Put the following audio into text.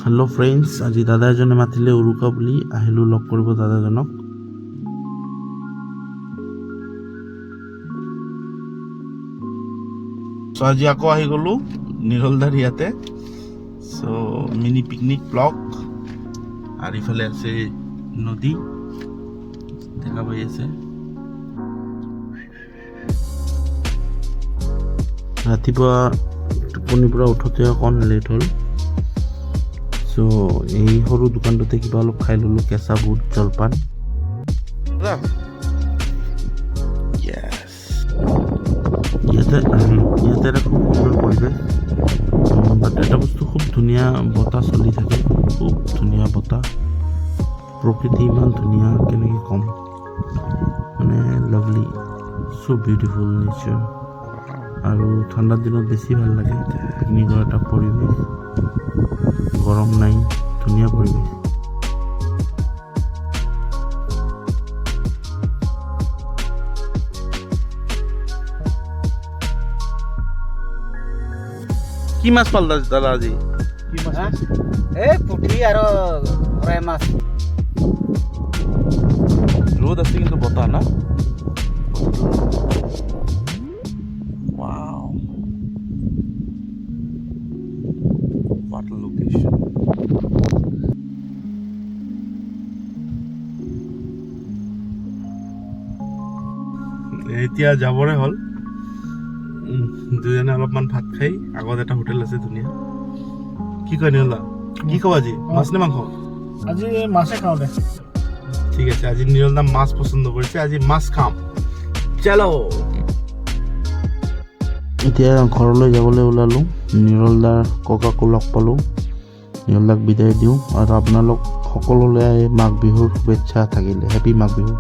Hello' friends, আজি দাদা এজনে মাতিলে উৰুকা বুলি আহিলোঁ লগ কৰিব দাদাজনক। চ' আজি আকৌ আহি গ'লোঁ নিৰলদাৰ ইয়াতে। চ' মিনি পিকনিক ব্লক আৰু ইফালে আছে নদী দেখা পাই আছে। ৰাতিপুৱা টোপনিৰ পৰা উঠোতে অকণ লেট হ'ল। চ' এই সৰু দোকানটোতে কিবা অলপ খাই ল'লোঁ, কেঁচা বুট জলপান। ইয়াতে এটা খুব সুন্দৰ পৰিৱেশ, বাট এটা বস্তু খুব ধুনীয়া বতাহ চলি থাকে, খুব ধুনীয়া বতাহ, প্ৰকৃতি ইমান ধুনীয়া কেনেকৈ ক'ম, মানে লাভলি, চ' বিউটিফুল নেচাৰ। আৰু ঠাণ্ডাৰ দিনত বেছি ভাল লাগে পিকনিকৰ এটা পৰিৱেশ, গৰম নাই, ধুনীয়া পৰিৱেশ। কি মাছ পাল দাদা আজি? এই পুঠি আৰু ঘৰাই মাছ। ৰ'দ আছে কিন্তু বতাহ না। Wow. What a location. এতিয়া যাবৰে হ'ল। দুজনে অলপমান ভাত খাই আগত এটা হোটেল আছে ধুনীয়া। কি কয় নিৰলা, কি খাব আজি, মাছ নে মাংস? আজি মাছে খাওঁ দে। ঠিক আছে, আজি নিৰলা মাছ পচন্দ কৰিছে, আজি মাছ খাম। চলো। এতিয়া ঘৰলৈ যাবলৈ ওলালোঁ। নিৰলদাৰ ককাকো লগ পালোঁ, নিৰলদাক বিদায় দিওঁ আৰু আপোনালোক সকলোলৈ মাঘ বিহুৰ শুভেচ্ছা থাকিলে। হেপী মাঘ বিহু।